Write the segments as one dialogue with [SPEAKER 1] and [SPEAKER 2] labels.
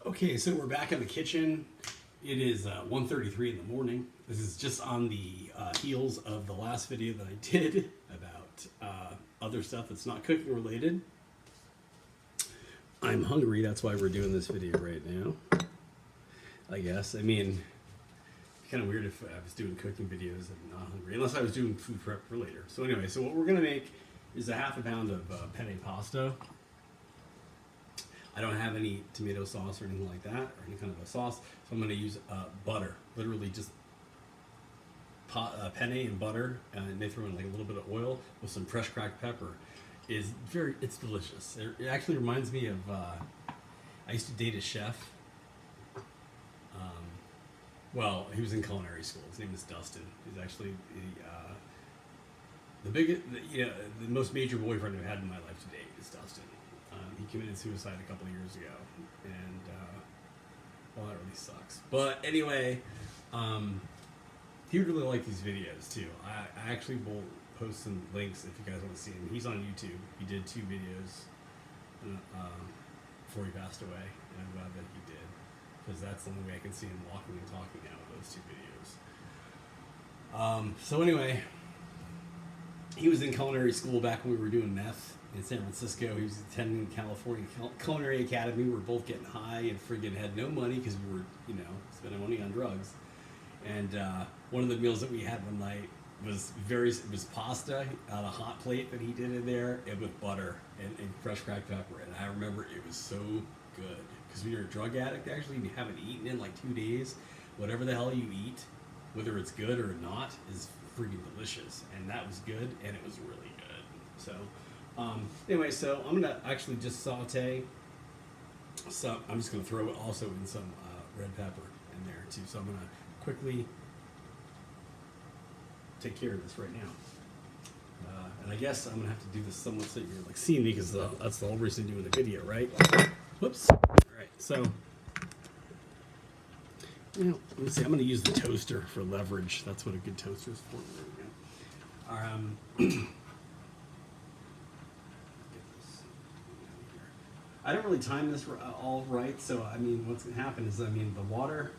[SPEAKER 1] Okay, so we're back in the kitchen. It is 1:33 in the morning. This is just on the heels of the last video that I did about other stuff that's not cooking related. I'm hungry, that's why we're doing this video right now. I guess. I mean, kind of weird if I was doing cooking videos and not hungry, unless I was doing food prep for later. So anyway, so what we're gonna make is a half a pound of penne pasta. I don't have any tomato sauce or anything like that, or any kind of a sauce, so I'm going to use butter. Literally just penne and butter, and they throw in like a little bit of oil with some fresh cracked pepper. It's delicious. It actually reminds me of, I used to date a chef. Well, he was in culinary school. His name is Dustin. He's actually the most major boyfriend I've had in my life to date is Dustin. He committed suicide a couple of years ago, and well, that really sucks. But anyway, he would really like these videos too. I actually will post some links if you guys want to see him. He's on YouTube. He did 2 videos before he passed away, and I'm glad that he did, because that's the only way I can see him walking and talking now with those 2 videos. So anyway, he was in culinary school back when we were doing meth in San Francisco. He was attending California Culinary Academy. We were both getting high and friggin' had no money because we were, spending money on drugs. And one of the meals that we had one night was pasta on a hot plate that he did in there, and with butter and fresh cracked pepper. And I remember it was so good, because when you're a drug addict, actually, and you haven't eaten in like 2 days, whatever the hell you eat, whether it's good or not, is freaking delicious. And that was good, and it was really good. So anyway, so I'm gonna actually just saute some. I'm just gonna throw it also in some red pepper in there too. So I'm gonna quickly take care of this right now. And I guess I'm gonna have to do this somewhat so you're like seeing me, because that's the whole reason doing the video, right? Whoops. All right. So let me see. I'm gonna use the toaster for leverage. That's what a good toaster is for. There we go. I don't really time this all right, so I mean, what's going to happen is, the water,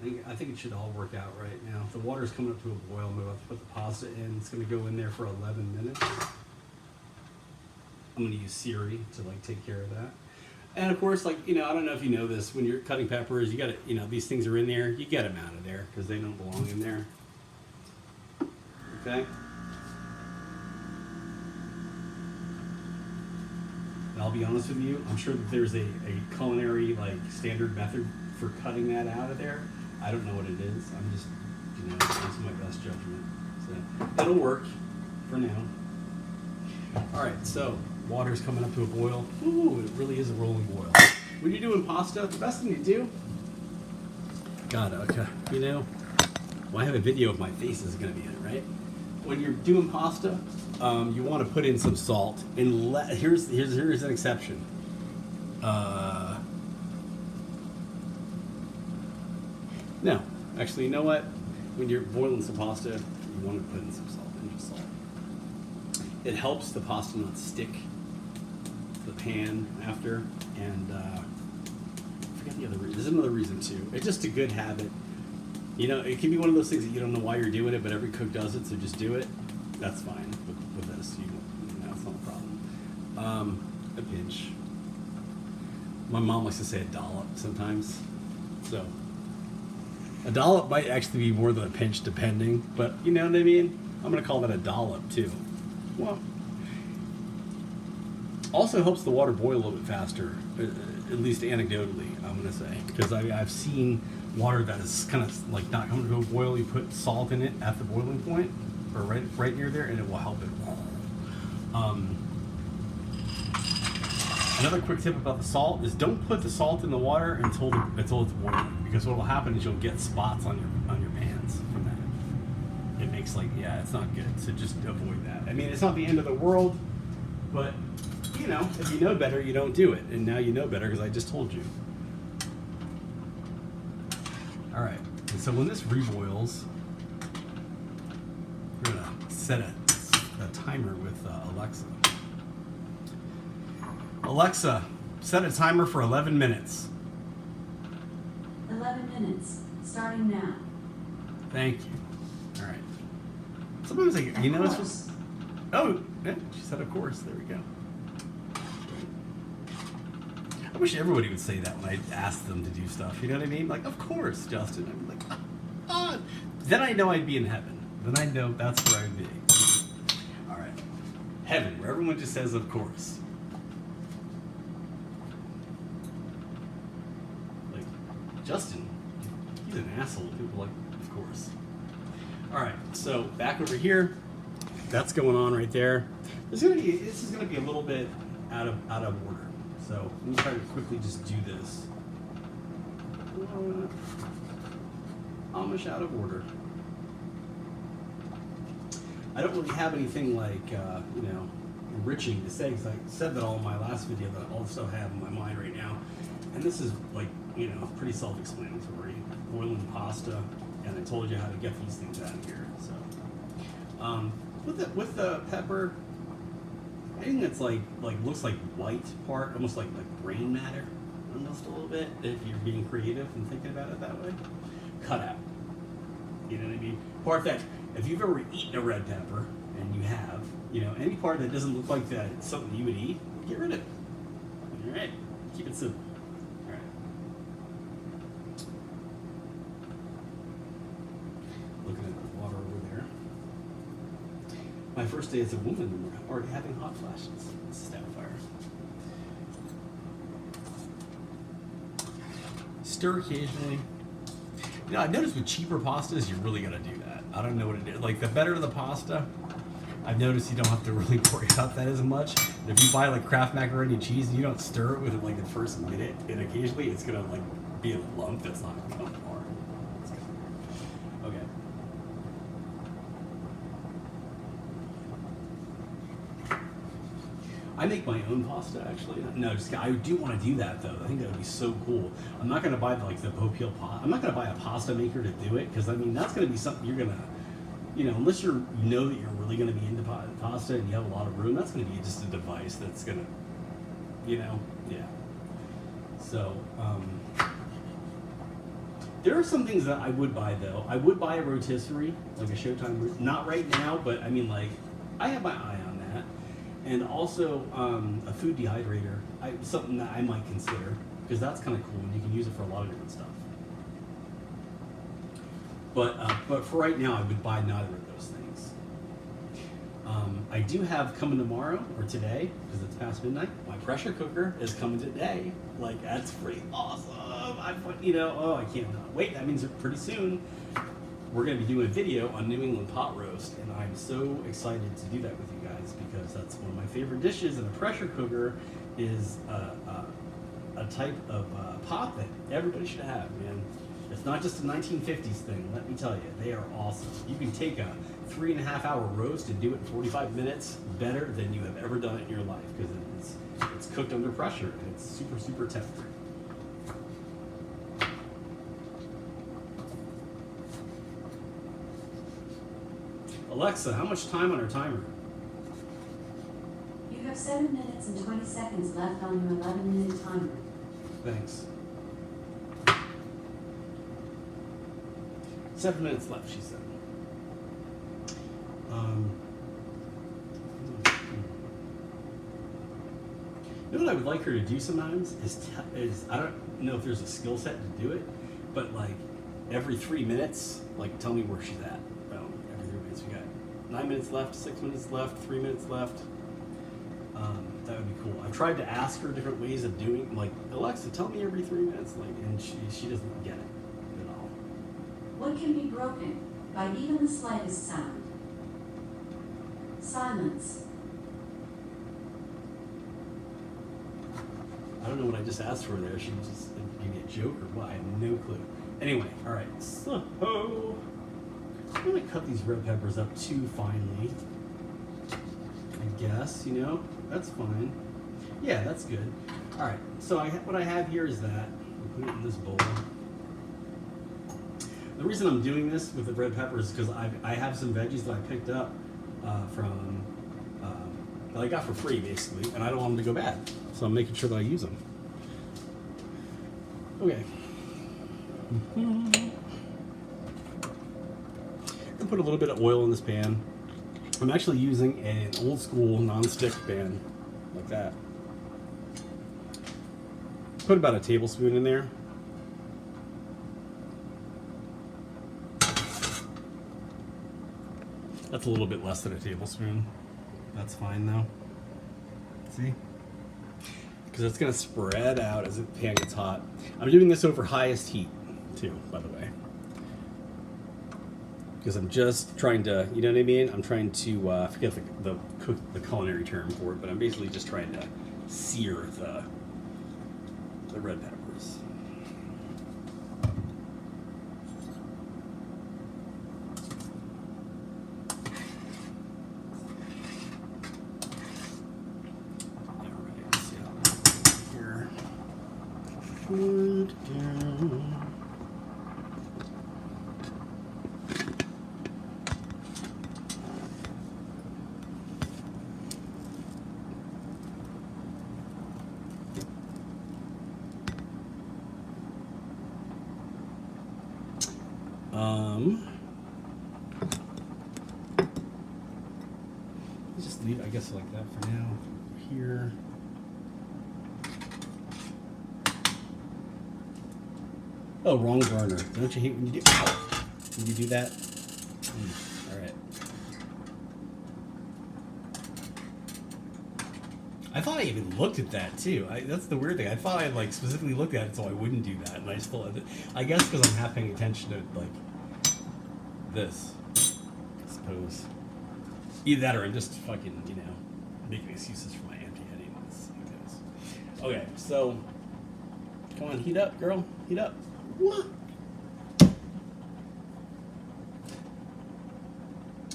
[SPEAKER 1] I think it should all work out right now. The water's coming up to a boil. I'm about to put the pasta in. It's going to go in there for 11 minutes. I'm going to use Siri to take care of that. And of course, I don't know if you know this, when you're cutting peppers, you got to, these things are in there. You get them out of there because they don't belong in there. Okay. And I'll be honest with you, I'm sure that there's a culinary standard method for cutting that out of there. I don't know what it is. I'm just, using my best judgment. So it'll work for now. All right, so water's coming up to a boil. Ooh, it really is a rolling boil. When you're doing pasta, the best thing to do, well, I have a video of my face is going to be in it, right? When you're doing pasta, you want to put in some salt. And here's an exception. No, actually, you know what? When you're boiling some pasta, you want to put in some salt. Just salt. It helps the pasta not stick to the pan after. And I forget the other reason. There's another reason too. It's just a good habit. It can be one of those things that you don't know why you're doing it, but every cook does it, so just do it. That's fine with this. It's not a problem. A pinch. My mom likes to say a dollop sometimes. So a dollop might actually be more than a pinch, depending. But you know what I mean? I'm going to call that a dollop too. Well, also helps the water boil a little bit faster, at least anecdotally, I'm going to say. Because I've seen water that is kind of not coming to a boil. You put salt in it at the boiling point, or right near there, and it will help it. Another quick tip about the salt is don't put the salt in the water until it's boiling, because what will happen is you'll get spots on your pans from that. It makes it's not good. So just avoid that. It's not the end of the world, but if you know better, you don't do it. And now you know better because I just told you. All right. And so when this reboils, we're gonna set a timer with Alexa. Alexa, set a timer for 11 minutes.
[SPEAKER 2] 11 minutes, starting now.
[SPEAKER 1] Thank you. All right. Sometimes you know, it's just. Oh, yeah, she said, of course. There we go. I wish everybody would say that when I ask them to do stuff. You know what I mean? Like, of course, Justin. I'm like, ah. Then I know I'd be in heaven. Then I know that's where I'd be. All right. Heaven, where everyone just says, of course. Like, Justin, he's an asshole. People are like, of course. All right. So back over here. That's going on right there. This is gonna be a little bit out of order. So let me try to quickly just do this. Amish out of order. I don't really have anything like enriching to say, because I said that all in my last video, that all the stuff I have in my mind right now, and this is like pretty self-explanatory. Boiling pasta, and I told you how to get these things out of here. So with the pepper. Anything that's like looks like white part, almost like brain matter, almost a little bit. If you're being creative and thinking about it that way, cut out. You know what I mean? Part that if you've ever eaten a red pepper, and you have, any part that doesn't look like that, it's something you would eat, get rid of it. All right, keep it simple. All right. Looking at the water over there. My first day as a woman, we're already having hot flashes. This is Doubtfire. Stir occasionally. I've noticed with cheaper pastas, you really gotta do that. I don't know what it is. Like, the better the pasta, I've noticed you don't have to really worry about that as much. And if you buy like Kraft macaroni and cheese and you don't stir it within like the first minute, and occasionally it's gonna like be a lump that's not gonna come apart. Okay. I make my own pasta, actually. No, I do want to do that, though. I think that would be so cool. I'm not going to buy the Popeel pot. I'm not going to buy a pasta maker to do it, because, I mean, that's going to be something you're going to, unless you know that you're really going to be into pasta and you have a lot of room, that's going to be just a device that's going to, yeah. So, there are some things that I would buy, though. I would buy a rotisserie, like a Showtime, not right now, but, I mean, like, I have my eye on that. And also a food dehydrator, something that I might consider, because that's kind of cool, and you can use it for a lot of different stuff. But for right now, I would buy neither of those things. I do have coming tomorrow, or today, because it's past midnight, my pressure cooker is coming today. Like, that's pretty awesome. I can't wait. That means pretty soon we're going to be doing a video on New England pot roast, and I'm so excited to do that with you guys, because that's one of my favorite dishes, and a pressure cooker is a type of pot that everybody should have, man. It's not just a 1950s thing, let me tell you. They are awesome. You can take a 3.5 hour roast and do it in 45 minutes better than you have ever done it in your life, because it's cooked under pressure, and it's super, super tender. Alexa, how much time on our timer?
[SPEAKER 2] You have 7 minutes and 20 seconds left on your 11-minute timer.
[SPEAKER 1] Thanks. 7 minutes left, she said. You know what I would like her to do sometimes is I don't know if there's a skill set to do it, but like every 3 minutes, like tell me where she's at. Every 3 minutes we got 9 minutes left, 6 minutes left, 3 minutes left. That would be cool. I've tried to ask her different ways of doing, like, Alexa, tell me every 3 minutes, like, and she doesn't get it at all.
[SPEAKER 2] What can be broken by even the slightest sound? Silence.
[SPEAKER 1] I don't know what I just asked for there. She just gave me a joke or what? I have no clue. Anyway, all right. So I'm gonna cut these red peppers up too finely. I guess, that's fine. Yeah, that's good. All right. So what I have here is that I'll put it in this bowl. The reason I'm doing this with the red peppers is because I have some veggies that I picked up that I got for free, basically, and I don't want them to go bad. So I'm making sure that I use them. Okay. And put a little bit of oil in this pan. I'm actually using an old school non-stick pan, like that. Put about a tablespoon in there. That's a little bit less than a tablespoon. That's fine though. See? Because it's going to spread out as the pan gets hot. I'm doing this over highest heat too, by the way. Because I'm just trying to, you know what I mean? I'm trying to, I forget the culinary term for it, but I'm basically just trying to sear the red peppers. Alright, so here. Just leave, I guess, like that for now. Here. Oh, wrong burner. Don't you hate when you do? Ow! When you do that? All right. I thought I even looked at that too. That's the weird thing. I thought I like specifically looked at it so I wouldn't do that, and I still. I guess because I'm half paying attention to like this. I suppose. Either that or I'm just fucking, you know, making excuses for my empty-headedness. Okay, so come on, heat up, girl, heat up. What?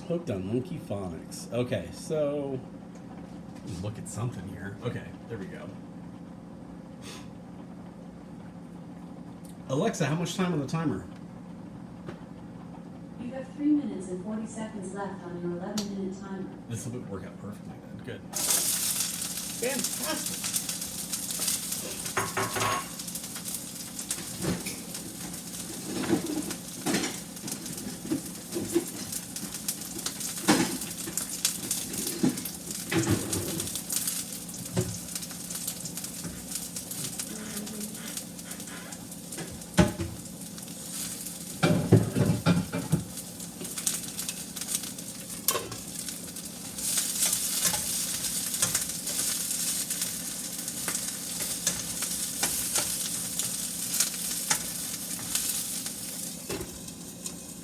[SPEAKER 1] Hooked on monkey phonics. Okay, so look at something here. Okay, there we go. Alexa, how much time on the timer?
[SPEAKER 2] You have 3 minutes and 40 seconds left on your 11-minute timer.
[SPEAKER 1] This will work out perfectly then. Good. Fantastic.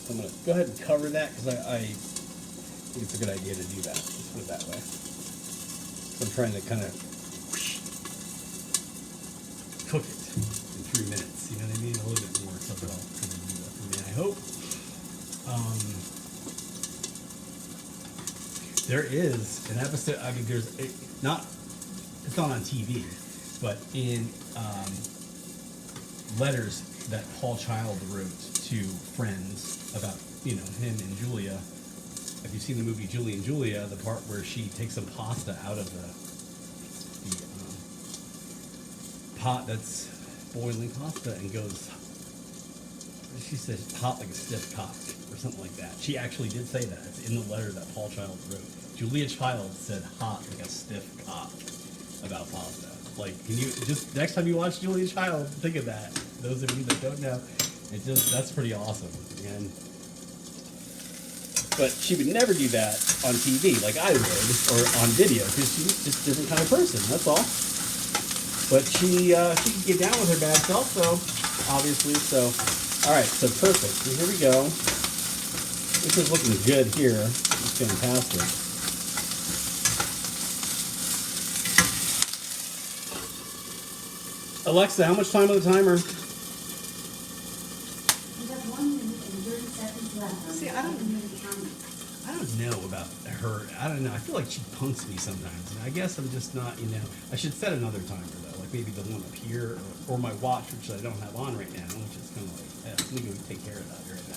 [SPEAKER 1] I'm going to go ahead and cover that because I think it's a good idea to do that. Let's put it that way. I'm trying to kind of cook it in 3 minutes. You know what I mean? A little bit more so that I'll kind of do that for me, I hope. There is an episode, I mean, it's not on TV, but in letters that Paul Child wrote to friends about, you know, him and Julia. If you've seen the movie Julie and Julia, the part where she takes some pasta out of the pot that's boiling pasta and goes, she says, hot like a stiff cock or something like that. She actually did say that. It's in the letter that Paul Child wrote. Julia Child said hot like a stiff cock about pasta. Like, can you just, next time you watch Julia Child, think of that. Those of you that don't know, that's pretty awesome. And but she would never do that on TV like I would, or on video, because she's just a different kind of person, that's all. But she could get down with her bad self, so, obviously, so. Alright, so perfect. So here we go. This is looking good here. It's fantastic. Alexa, how much time on the timer?
[SPEAKER 2] You have 1 minute and 30 seconds left on
[SPEAKER 1] See,
[SPEAKER 2] your
[SPEAKER 1] I don't
[SPEAKER 2] 11-minute timer.
[SPEAKER 1] I don't know about her. I don't know. I feel like she punks me sometimes. And I guess I'm just not, you know. I should set another timer, though. Like maybe the one up here or my watch, which I don't have on right now, which is kind of like, let me go take care of that right now.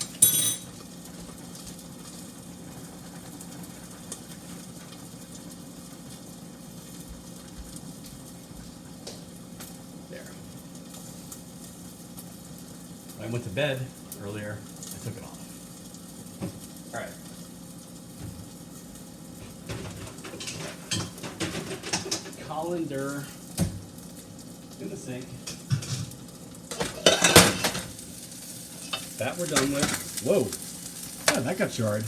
[SPEAKER 1] There. I went to bed earlier. I took it off. All right. Colander in the sink. That we're done with. Whoa. Yeah, that got jarred.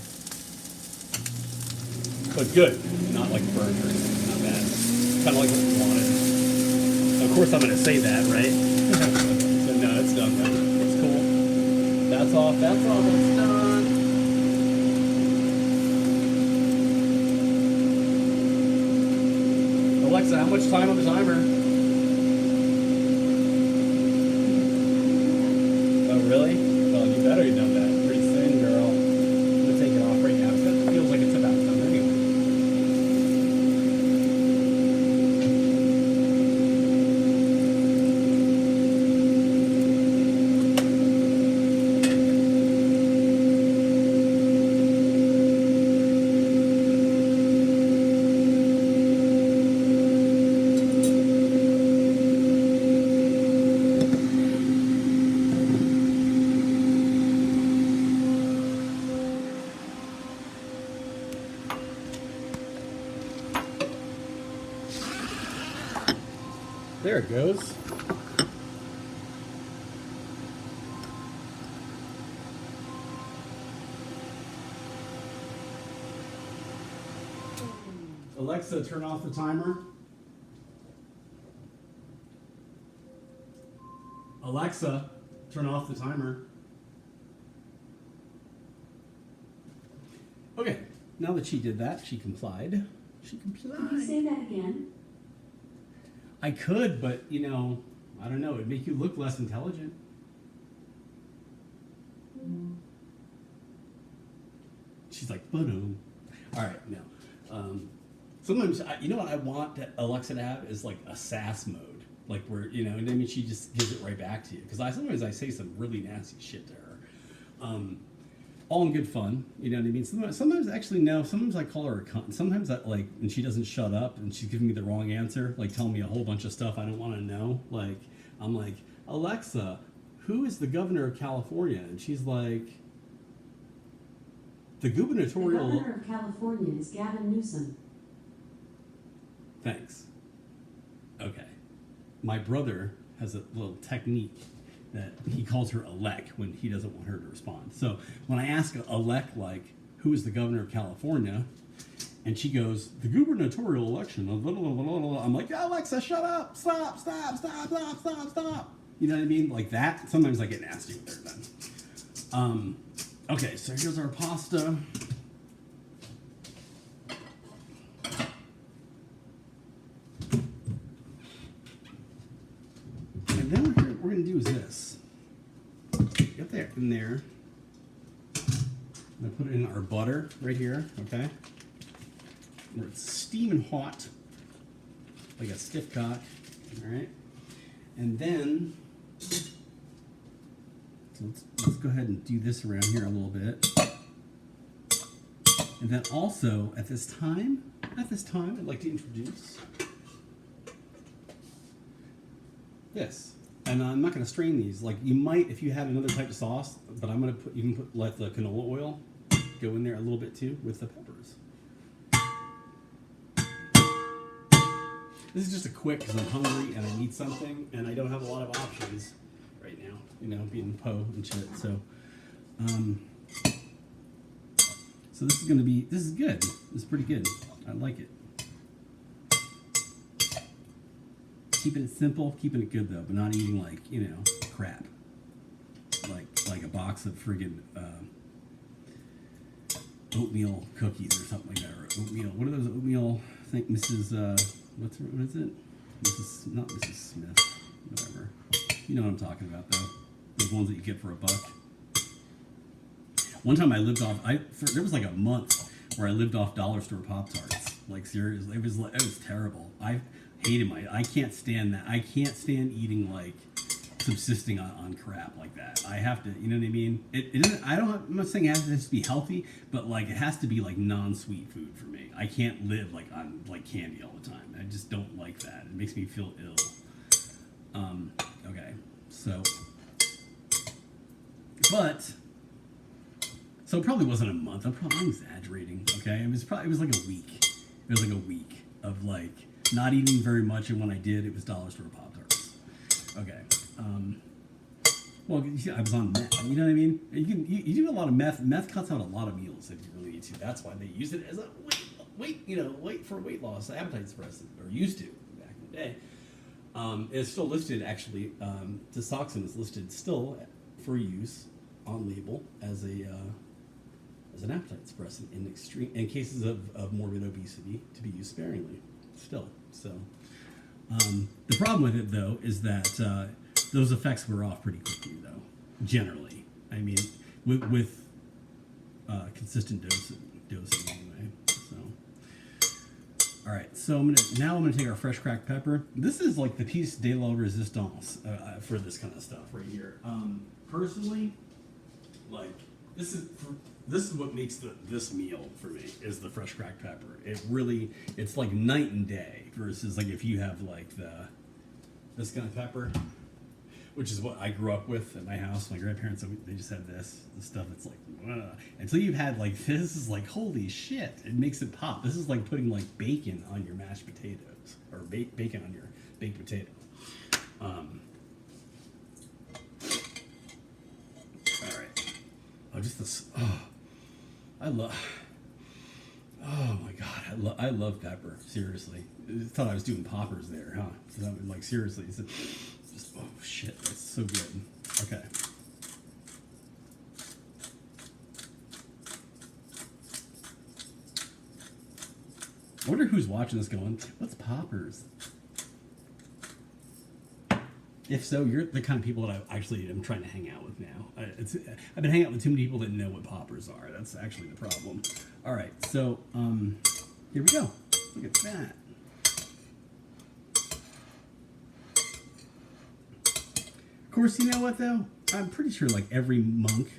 [SPEAKER 1] But good. Not like burned or anything. Not bad. Kind of like what we wanted. Of course I'm going to say that, right? But no, it's done then. It's cool. That's off. That's off. It's done. Alexa, how much time on the timer? Oh, really? Well, you better have done that. Pretty soon, girl. I'm going to take it off right now. It feels like it's about done anyway. There it goes. Alexa, turn off the timer. Alexa, turn off the timer. Okay, now that she did that, she complied. She complied.
[SPEAKER 2] Could you say that again?
[SPEAKER 1] I could, but, you know, I don't know. It'd make you look less intelligent. She's like, boom. All right, no. Sometimes, you know what I want Alexa to have is like a sass mode. Like where, you know, and I mean, she just gives it right back to you. Because sometimes I say some really nasty shit to her. All in good fun, you know what I mean? Sometimes actually, no, sometimes I call her a cunt. Sometimes I, like, and she doesn't shut up and she's giving me the wrong answer, like telling me a whole bunch of stuff I don't want to know. Like, I'm like, Alexa, who is the governor of California? And she's like, the gubernatorial...
[SPEAKER 2] The governor of California is Gavin Newsom.
[SPEAKER 1] Thanks. Okay. My brother has a little technique that he calls her Alec when he doesn't want her to respond. So when I ask Alec, like, who is the governor of California? And she goes, the gubernatorial election. I'm like, Alexa, shut up. Stop. You know what I mean? Like that. Sometimes I get nasty with her then. Okay, so here's our pasta. And then what we're going to do is this. Get that in there. I'm going to put it in our butter right here, okay? Where it's steaming hot, like a stiff cock, all right? And then, so let's go ahead and do this around here a little bit. And then also, at this time, I'd like to introduce this. And I'm not going to strain these. Like you might, if you had another type of sauce, but I'm going to put, you can let the canola oil go in there a little bit too with the peppers. This is just a quick because I'm hungry and I need something and I don't have a lot of options right now, you know, being Poe and shit. So, so this is good. This is pretty good. I like it. Keeping it simple, keeping it good though, but not eating like, you know, crap. Like a box of friggin' oatmeal cookies or something like that, or oatmeal. What are those oatmeal? I think Mrs. What is it? Not Mrs. Smith. Whatever. You know what I'm talking about though. Those ones that you get for $1. One time I lived off. There was like a month where I lived off dollar store Pop-Tarts. Like seriously, it was terrible. I hated I can't stand that. I can't stand eating like subsisting on crap like that. I have to, you know what I mean? I'm not saying it has to be healthy, but like it has to be like non-sweet food for me. I can't live like on like candy all the time. I just don't like that. It makes me feel ill. Okay, so But so it probably wasn't a month. I'm probably exaggerating. Okay, it was like a week. It was like a week of like not eating very much, and when I did, it was dollar store Pop-Tarts. Okay. Well, I was on meth. You know what I mean? You do a lot of meth. Meth cuts out a lot of meals if you really need to. That's why they use it as a weight for weight loss, appetite suppressant, or used to back in the day. It's still listed actually. Disoxin is listed still for use on label as an appetite suppressant in cases of morbid obesity to be used sparingly. Still, so the problem with it though is that those effects wear off pretty quickly though. Generally, I mean, with consistent dosing anyway. So, all right. So I'm gonna take our fresh cracked pepper. This is like the piece de la resistance for this kind of stuff right here. Personally, like this is what makes this meal for me is the fresh cracked pepper. It's like night and day versus like if you have like this kind of pepper, which is what I grew up with at my house. My grandparents, they just had this stuff that's like, ugh. Until you've had like this is like, holy shit, it makes it pop. This is like putting like bacon on your mashed potatoes or bacon on your baked potato. All right. Oh, just this. Oh, oh my God, I love pepper. Seriously, I thought I was doing poppers there, huh? So I mean, like seriously, it's just oh shit, that's so good. Okay. I wonder who's watching this going, what's poppers? If so, you're the kind of people that I actually am trying to hang out with now. I've been hanging out with too many people that know what poppers are. That's actually the problem. All right, so here we go. Look at that. Of course, you know what though? I'm pretty sure like every monk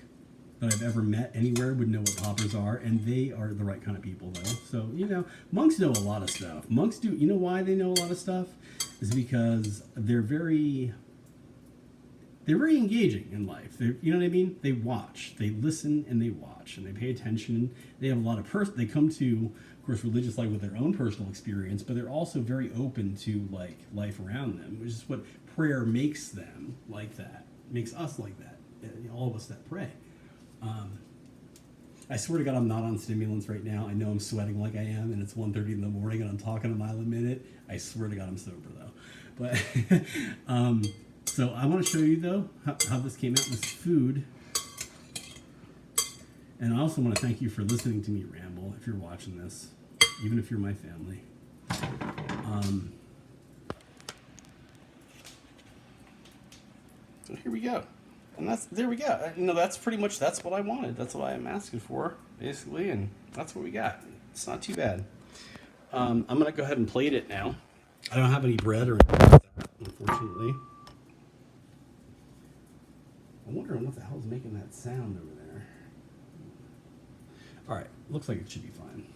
[SPEAKER 1] that I've ever met anywhere would know what poppers are, and they are the right kind of people though. So, you know, monks know a lot of stuff. Monks do, you know why they know a lot of stuff? Is because they're very engaging in life. You know what I mean? They watch, they listen, and they watch, and they pay attention. They have a lot of they come to, of course, religious life with their own personal experience, but they're also very open to like life around them, which is what prayer makes them like that. Makes us like that. All of us that pray. I swear to God, I'm not on stimulants right now. I know I'm sweating like I am, and it's 1:30 in the morning, and I'm talking a mile a minute. I swear to God, I'm sober though. But so I want to show you though how this came out. This food, and I also want to thank you for listening to me ramble. If you're watching this, even if you're my family. So here we go. And there we go. You know, that's pretty much, that's what I wanted. That's what I'm asking for, basically, and that's what we got. It's not too bad. I'm going to go ahead and plate it now. I don't have any bread or anything like that, unfortunately. I'm wondering what the hell is making that sound over there. All right, looks like it should be fine.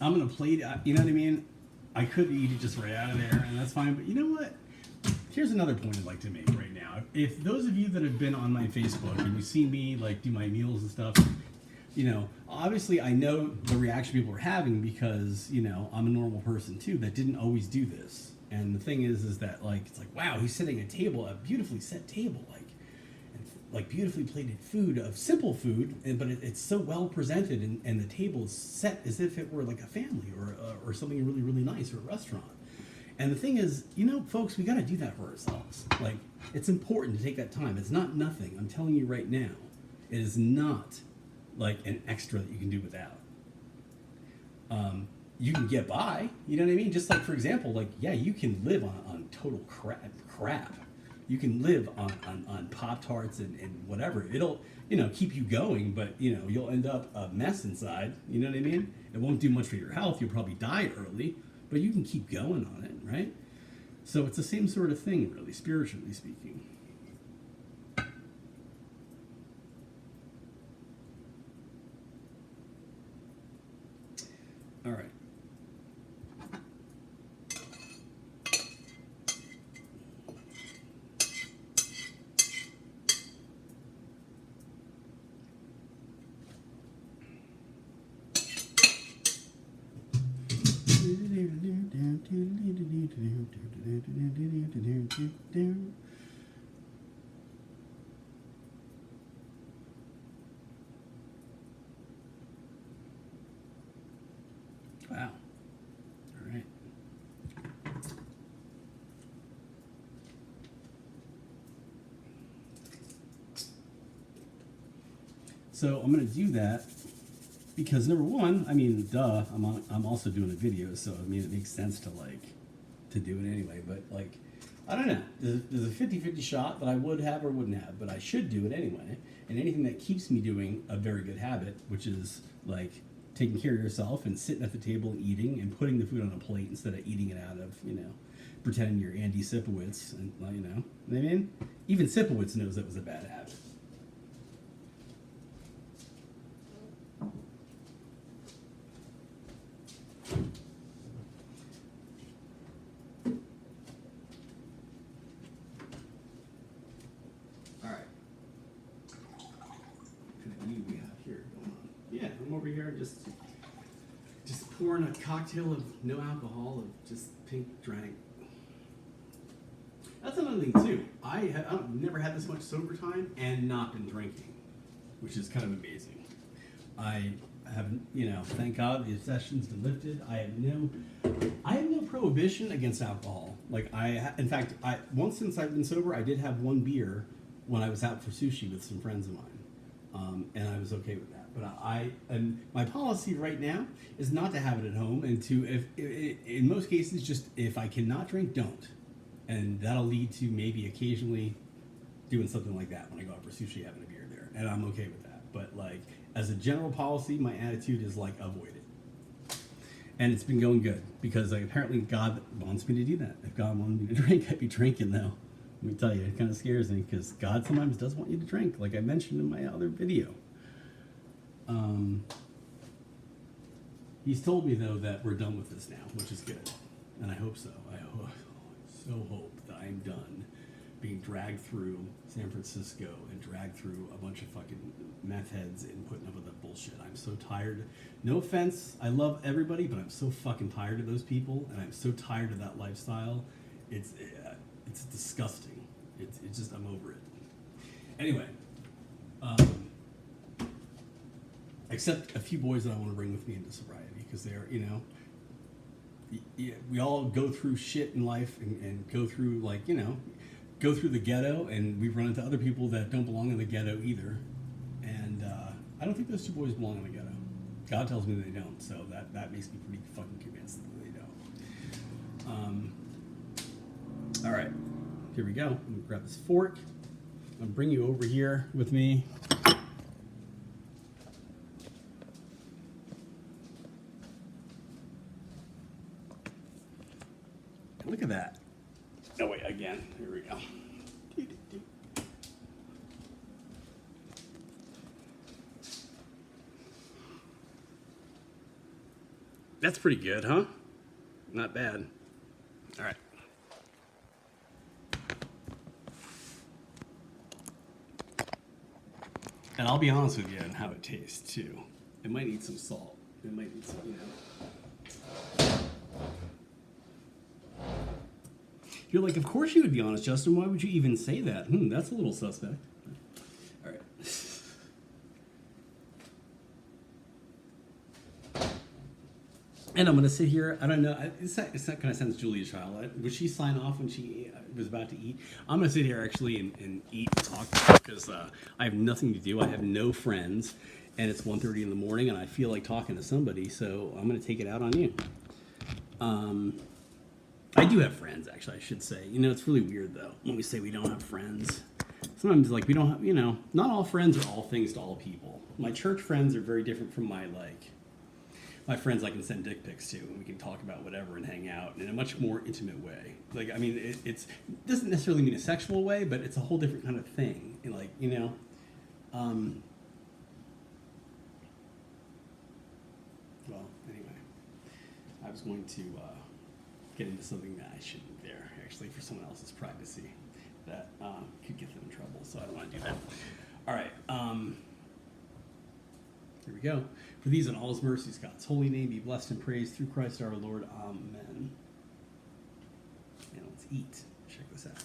[SPEAKER 1] I'm going to plate it, you know what I mean? I could eat it just right out of there, and that's fine. But you know what? Here's another point I'd like to make right now. If those of you that have been on my Facebook and you see me like do my meals and stuff, you know, obviously I know the reaction people are having because, you know, I'm a normal person too that didn't always do this. And the thing is that like it's like, wow, he's sitting at a table, a beautifully set table, like beautifully plated food of simple food, but it's so well presented, and the table is set as if it were like a family or something really, really nice, or a restaurant. And the thing is, you know, folks, we got to do that for ourselves. Like, it's important to take that time. It's not nothing. I'm telling you right now, it is not like an extra that you can do without. You can get by, you know what I mean? Just like, for example, like, yeah, you can live on total crap. You can live on Pop-Tarts and whatever. It'll, you know, keep you going, but, you know, you'll end up a mess inside. You know what I mean? It won't do much for your health. You'll probably die early, but you can keep going on it, right? So it's the same sort of thing, really, spiritually speaking. All right. Wow. All right. So I'm going to do that because number one, I mean, duh, I'm also doing a video, so I mean, it makes sense to to do it anyway. But I don't know. There's a 50-50 shot that I would have or wouldn't have, but I should do it anyway. And anything that keeps me doing a very good habit, which is taking care of yourself and sitting at the table and eating and putting the food on a plate instead of eating it out of, pretending you're Andy Sipowicz. And, what I mean? Even Sipowicz knows that was a bad habit. All right. What do we have here going on? Yeah, I'm over here just pouring a cocktail of no alcohol of just pink drank. That's another thing too. I've never had this much sober time and not been drinking, which is kind of amazing. I have, thank God the obsession's been lifted. I have no prohibition against alcohol. In fact, once since I've been sober, I did have one beer when I was out for sushi with some friends of mine, and I was okay with that. But and my policy right now is not to have it at home, and in most cases, just if I cannot drink, don't, and that'll lead to maybe occasionally doing something like that when I go out for sushi, having a beer there, and I'm okay with that. But as a general policy, my attitude is avoid it, and it's been going good because apparently God wants me to do that. If God wanted me to drink, I'd be drinking though. Let me tell you, it kind of scares me because God sometimes does want you to drink, like I mentioned in my other video. He's told me though that we're done with this now, which is good, and I hope so. I so hope that I'm done being dragged through San Francisco and dragged through a bunch of fucking meth heads and putting up with that bullshit. I'm so tired. No offense, I love everybody, but I'm so fucking tired of those people, and I'm so tired of that lifestyle. It's disgusting. It's just, I'm over it. Anyway, except a few boys that I want to bring with me into sobriety because they're, we all go through shit in life and go through go through the ghetto, and we've run into other people that don't belong in the ghetto either. And I don't think those two boys belong in the ghetto. God tells me they don't, so that makes me pretty fucking convinced that they don't. All right, here we go. I'm gonna grab this fork. I'm gonna bring you over here with me. Look at that. No, wait, again. Here we go. That's pretty good, huh? Not bad. All right. And I'll be honest with you on how it tastes, too. It might need some salt. It might need some, You're like, of course you would be honest, Justin. Why would you even say that? That's a little suspect. All right. And I'm going to sit here. I don't know. It's not kind of sounds Julia Child. Would she sign off when she was about to eat? I'm going to sit here actually and eat and talk because I have nothing to do. I have no friends. And it's 1:30 in the morning and I feel like talking to somebody. So I'm going to take it out on you. I do have friends, actually, I should say. It's really weird, though, when we say we don't have friends. Sometimes, we don't have, not all friends are all things to all people. My church friends are very different from my friends I can send dick pics to, and we can talk about whatever and hang out in a much more intimate way. It doesn't necessarily mean a sexual way, but it's a whole different kind of thing. And, well, anyway, I was going to get into something that I shouldn't there, actually, for someone else's privacy that could get them in trouble, so I don't want to do that. All right, here we go. For these and all his mercies, God's holy name be blessed and praised through Christ our Lord. Amen. And let's eat. Check this out.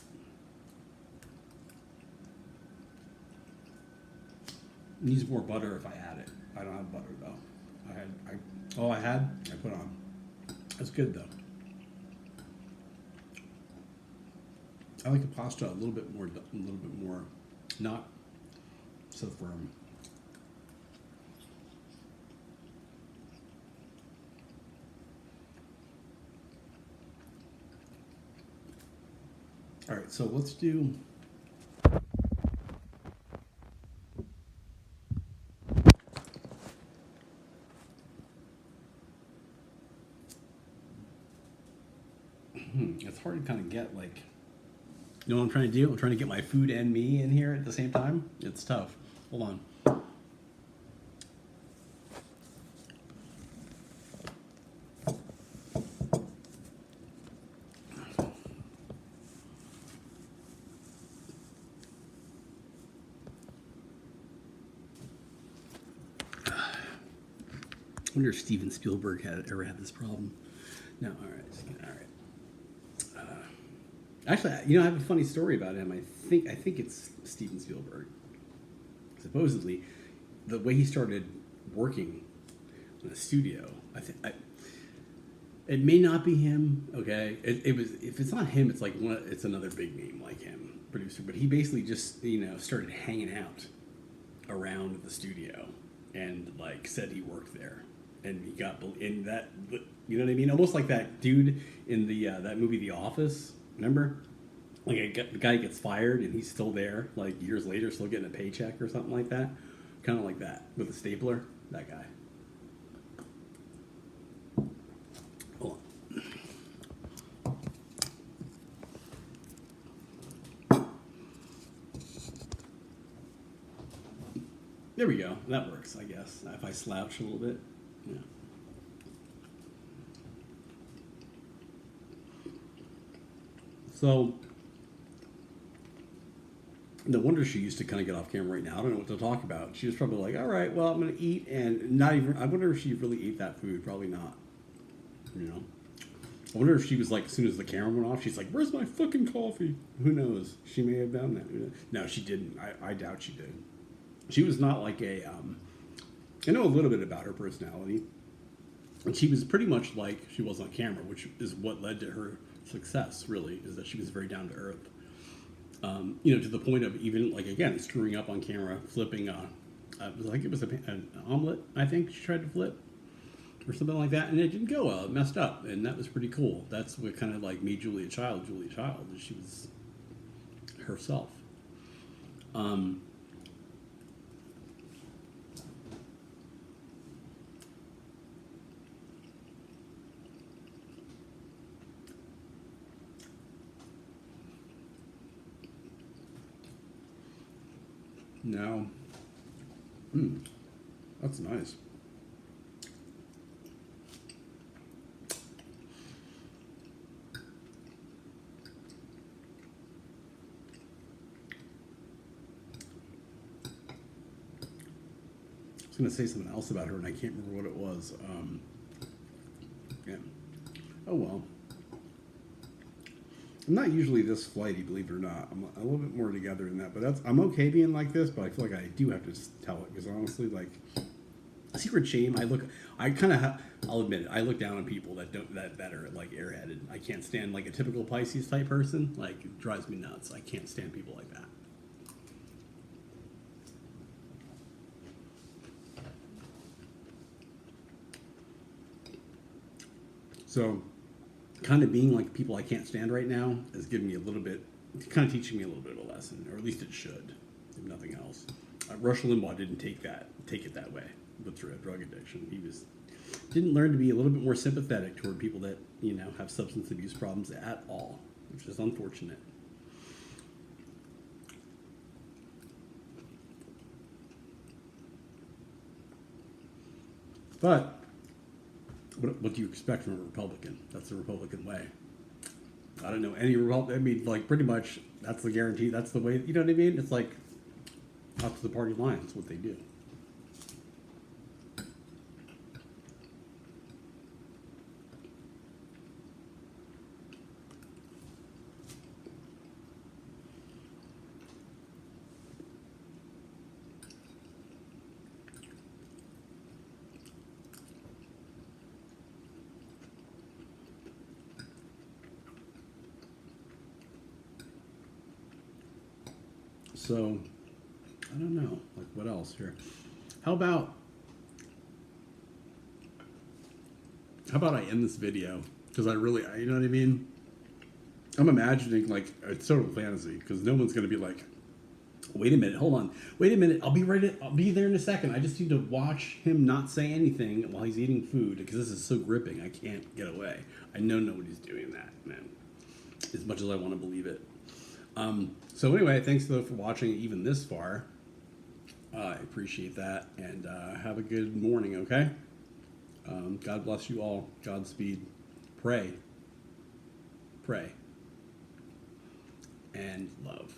[SPEAKER 1] Needs more butter if I add it. I don't have butter though. I put on. That's good though. I like the pasta a little bit more, not so firm. All right, so let's do. It's hard to kind of get like. You know what I'm trying to do? I'm trying to get my food and me in here at the same time. It's tough. Hold on. I wonder if Steven Spielberg ever had this problem. No, all right, all right. Actually, you know, I have a funny story about him. I think it's Steven Spielberg. Supposedly, the way he started working in a studio, it may not be him. Okay, it was. If it's not him, it's like it's another big name like him, producer. But he basically just started hanging out around the studio and like said he worked there, and he got in that. You know what I mean? Almost like that dude in the that movie The Office. Remember? Like the guy gets fired and he's still there, like years later, still getting a paycheck or something like that. Kind of like that with a stapler. That guy. Hold on. There we go. That works, I guess. If I slouch a little bit. Yeah. So, no wonder she used to kind of get off camera right now. I don't know what to talk about. She was probably like, all right, well, I'm going to eat and not even, I wonder if she really ate that food. Probably not. You know? I wonder if she was like, as soon as the camera went off, she's like, where's my fucking coffee? Who knows? She may have done that. No, she didn't. I doubt she did. She was not like I know a little bit about her personality. And she was pretty much like she was on camera, which is what led to her success, really, is that she was very down to earth. To the point of even, like, again, screwing up on camera, flipping it was an omelet, I think she tried to flip, or something like that, and it didn't go well. It messed up, and that was pretty cool. That's what kind of, like, made Julia Child, and she was herself. Now, that's nice. I was going to say something else about her, and I can't remember what it was. Yeah. Oh, well. I'm not usually this flighty, believe it or not. I'm a little bit more together than that, but I'm okay being like this. But I feel like I do have to just tell it because honestly, like, secret shame. I'll admit it. I look down on people that are like airheaded. I can't stand like a typical Pisces type person. Like, it drives me nuts. I can't stand people like that. So, kind of being like people I can't stand right now is giving me a little bit, kind of teaching me a little bit of a lesson, or at least it should, if nothing else. Rush Limbaugh didn't take it that way with drug addiction. He didn't learn to be a little bit more sympathetic toward people that have substance abuse problems at all, which is unfortunate. But what do you expect from a Republican? That's the Republican way. I don't know any Republican. I mean, like, pretty much that's the guarantee. That's the way. You know what I mean? It's like up to the party line. It's what they do. So, I don't know. Like, what else here? How about I end this video? Because you know what I mean? I'm imagining, like, a total fantasy. Because no one's going to be like, wait a minute, hold on. Wait a minute, I'll be there in a second. I just need to watch him not say anything while he's eating food. Because this is so gripping. I can't get away. I know nobody's doing that, man. As much as I want to believe it. So anyway, thanks though for watching even this far. I appreciate that, and have a good morning, okay? God bless you all. Godspeed. Pray, and love.